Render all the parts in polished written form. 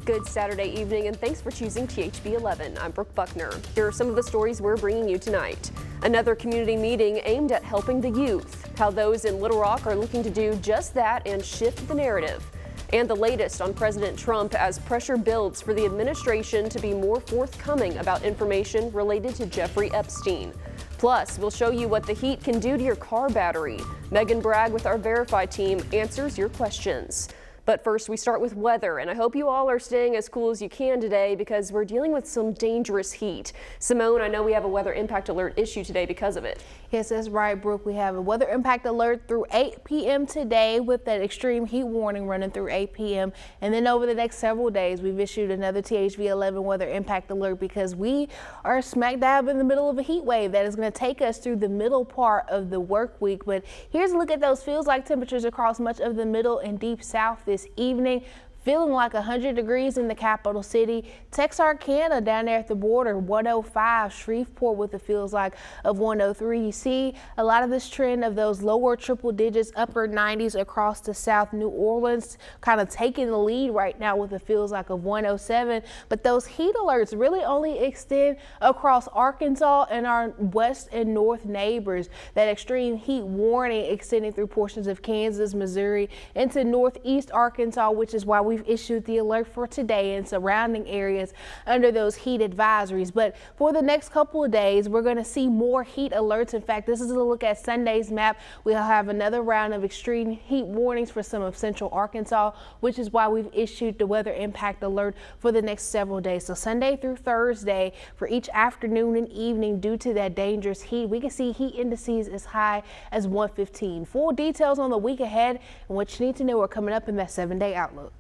Good Saturday evening, and thanks for choosing THB 11. I'm Brooke Buckner. Here are some of the stories we're bringing you tonight. Another community meeting aimed at helping the youth. How those in Little Rock are looking to do just that and shift the narrative. And the latest on President Trump as pressure builds for the administration to be more forthcoming about information related to Jeffrey Epstein. Plus, we'll show you what the heat can do to your car battery. Megan Bragg with our Verify team answers your questions. But first, we start with weather, and I hope you all are staying as cool as you can today because we're dealing with some dangerous heat. Simone, I know we have a weather impact alert issue today because of it. Yes, that's right, Brooke. We have a weather impact alert through 8 p.m. today with that extreme heat warning running through 8 p.m. And then over the next several days, we've issued another THV 11 weather impact alert because we are smack dab in the middle of a heat wave that is going to take us through the middle part of the work week. But here's a look at those feels like temperatures across much of the middle and deep south this evening. Feeling like 100 degrees in the capital city. Texarkana down there at the border, 105. Shreveport with the feels like of 103. You see a lot of this trend of those lower triple digits, upper 90s across the South. New Orleans kind of taking the lead right now with the feels like of 107. But those heat alerts really only extend across Arkansas and our west and north neighbors. That extreme heat warning extending through portions of Kansas, Missouri, into northeast Arkansas, which is why we've issued the alert for today and surrounding areas under those heat advisories. But for the next couple of days, we're going to see more heat alerts. In fact, this is a look at Sunday's map. We'll have another round of extreme heat warnings for some of central Arkansas, which is why we've issued the weather impact alert for the next several days. So Sunday through Thursday for each afternoon and evening due to that dangerous heat, we can see heat indices as high as 115. Full details on the week ahead and what you need to know are coming up in that 7-day outlook.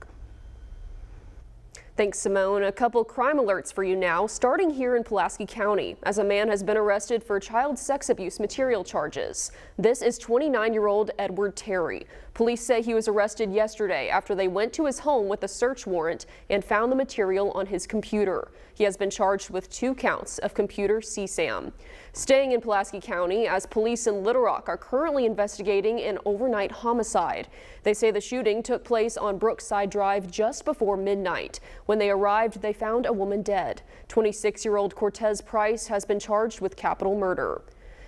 Thanks, Simone. A couple crime alerts for you now, starting here in Pulaski County, as a man has been arrested for child sex abuse material charges. This is 29-year-old Edward Terry. Police say he was arrested yesterday after they went to his home with a search warrant and found the material on his computer. He has been charged with 2 counts of computer CSAM. Staying in Pulaski County, as police in Little Rock are currently investigating an overnight homicide. They say the shooting took place on Brookside Drive just before midnight. When they arrived, they found a woman dead. 26-year-old Cortez Price has been charged with capital murder.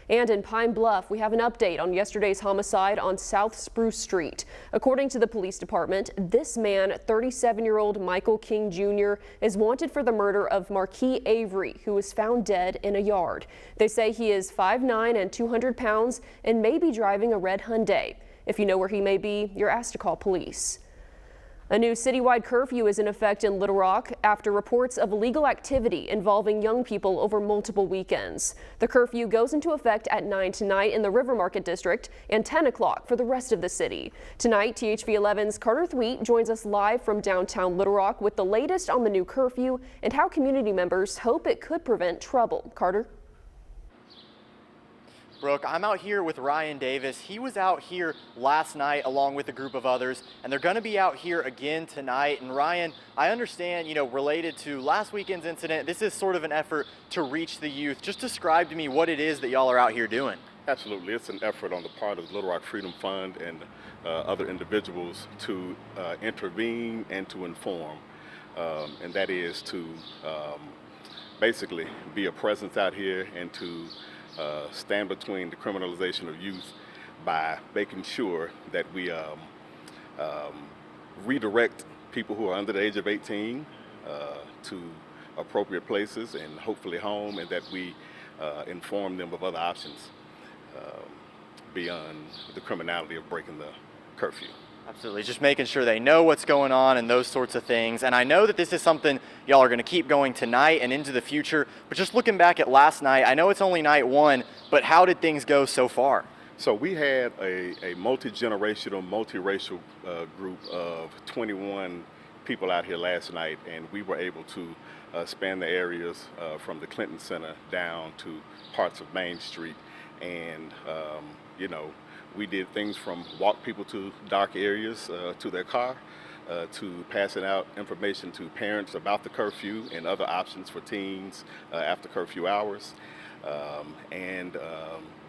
And in Pine Bluff, we have an update on yesterday's homicide on South Spruce Street. According to the police department, this man, 37-year-old Michael King Jr., is wanted for the murder of Marquis Avery, who was found dead in a yard. They say he is 5'9" and 200 pounds and may be driving a red Hyundai. If you know where he may be, you're asked to call police. A new citywide curfew is in effect in Little Rock after reports of illegal activity involving young people over multiple weekends. The curfew goes into effect at 9 tonight in the River Market District and 10 o'clock for the rest of the city. Tonight, THV 11's Carter Thweet joins us live from downtown Little Rock with the latest on the new curfew and how community members hope it could prevent trouble. Carter? Brooke, I'm out here with Ryan Davis. He was out here last night along with a group of others, and they're going to be out here again tonight. And Ryan, I understand, related to last weekend's incident, this is sort of an effort to reach the youth. Just describe to me what it is that y'all are out here doing. Absolutely. It's an effort on the part of the Little Rock Freedom Fund and other individuals to intervene and to inform. And that is to basically be a presence out here and to stand between the criminalization of youth by making sure that we redirect people who are under the age of 18 to appropriate places and hopefully home, and that we inform them of other options beyond the criminality of breaking the curfew. Absolutely, just making sure they know what's going on and those sorts of things. And I know that this is something y'all are going to keep going tonight and into the future, but just looking back at last night, I know it's only night 1, but how did things go so far? So we had a multi-generational, multiracial group of 21 people out here last night, and we were able to span the areas from the Clinton Center down to parts of Main Street. And, we did things from walk people to dark areas to their car, to passing out information to parents about the curfew and other options for teens after curfew hours.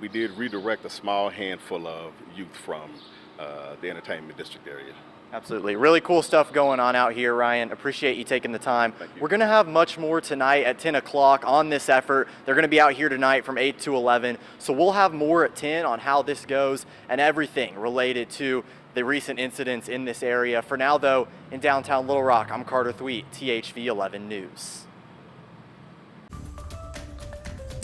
We did redirect a small handful of youth from the entertainment district area. Absolutely. Really cool stuff going on out here, Ryan. Appreciate you taking the time. We're going to have much more tonight at 10 o'clock on this effort. They're going to be out here tonight from 8 to 11. So we'll have more at 10 on how this goes and everything related to the recent incidents in this area. For now, though, in downtown Little Rock, I'm Carter Thweet, THV 11 News.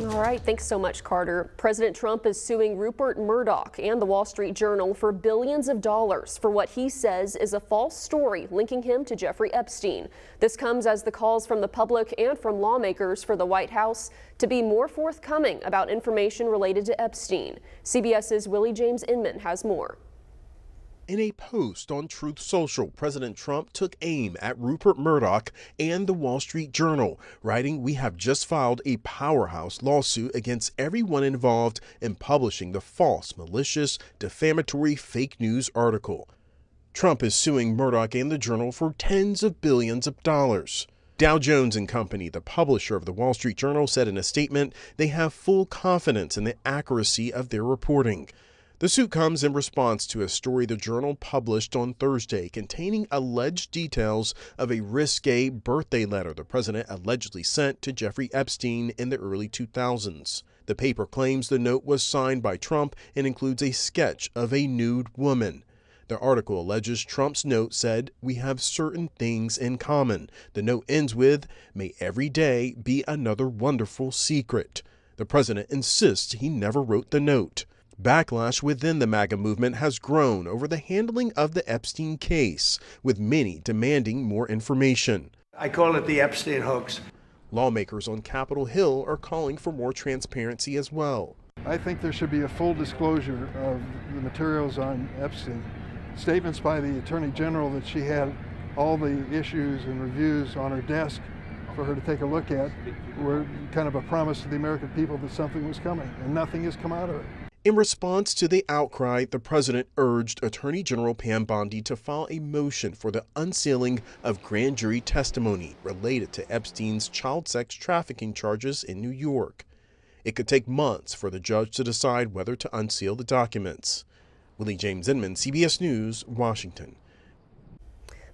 All right, thanks so much, Carter. President Trump is suing Rupert Murdoch and the Wall Street Journal for billions of dollars for what he says is a false story linking him to Jeffrey Epstein. This comes as the calls from the public and from lawmakers for the White House to be more forthcoming about information related to Epstein. CBS's Willie James Inman has more. In a post on Truth Social, President Trump took aim at Rupert Murdoch and the Wall Street Journal, writing, "We have just filed a powerhouse lawsuit against everyone involved in publishing the false, malicious, defamatory fake news article." Trump is suing Murdoch and the Journal for tens of billions of dollars. Dow Jones and Company, the publisher of the Wall Street Journal, said in a statement they have full confidence in the accuracy of their reporting. The suit comes in response to a story the Journal published on Thursday containing alleged details of a risque birthday letter the president allegedly sent to Jeffrey Epstein in the early 2000s. The paper claims the note was signed by Trump and includes a sketch of a nude woman. The article alleges Trump's note said, "We have certain things in common." The note ends with, "May every day be another wonderful secret." The president insists he never wrote the note. Backlash within the MAGA movement has grown over the handling of the Epstein case, with many demanding more information. I call it the Epstein hoax. Lawmakers on Capitol Hill are calling for more transparency as well. I think there should be a full disclosure of the materials on Epstein. Statements by the Attorney General that she had all the issues and reviews on her desk for her to take a look at were kind of a promise to the American people that something was coming, and nothing has come out of it. In response to the outcry, the president urged Attorney General Pam Bondi to file a motion for the unsealing of grand jury testimony related to Epstein's child sex trafficking charges in New York. It could take months for the judge to decide whether to unseal the documents. Willie James Inman, CBS News, Washington.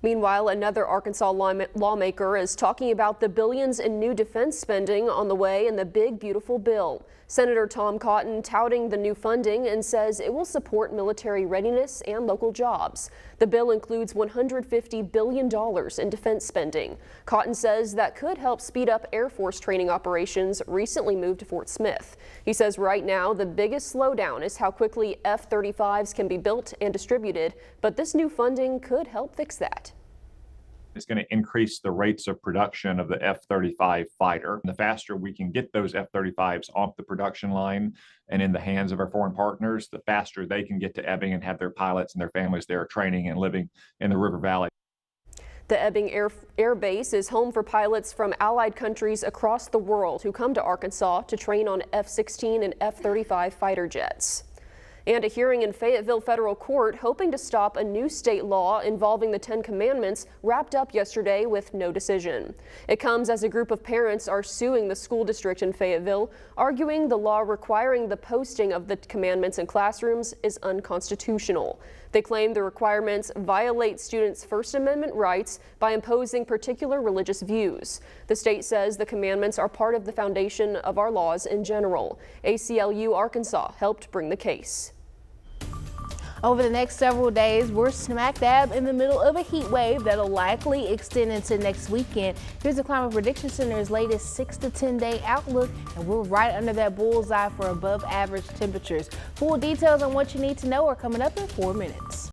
Meanwhile, another Arkansas lawmaker is talking about the billions in new defense spending on the way in the big, beautiful bill. Senator Tom Cotton touting the new funding and says it will support military readiness and local jobs. The bill includes $150 billion in defense spending. Cotton says that could help speed up Air Force training operations recently moved to Fort Smith. He says right now the biggest slowdown is how quickly F-35s can be built and distributed, but this new funding could help fix that. It's going to increase the rates of production of the F-35 fighter. The faster we can get those F-35s off the production line and in the hands of our foreign partners, the faster they can get to Ebbing and have their pilots and their families there training and living in the River Valley. The Ebbing Air Base is home for pilots from allied countries across the world who come to Arkansas to train on F-16 and F-35 fighter jets. And a hearing in Fayetteville Federal Court hoping to stop a new state law involving the 10 Commandments wrapped up yesterday with no decision. It comes as a group of parents are suing the school district in Fayetteville, arguing the law requiring the posting of the commandments in classrooms is unconstitutional. They claim the requirements violate students' First Amendment rights by imposing particular religious views. The state says the commandments are part of the foundation of our laws in general. ACLU Arkansas helped bring the case. Over the next several days, we're smack dab in the middle of a heat wave that'll likely extend into next weekend. Here's the Climate Prediction Center's latest 6 to 10 day outlook, and we're right under that bullseye for above average temperatures. Full details on what you need to know are coming up in 4 minutes.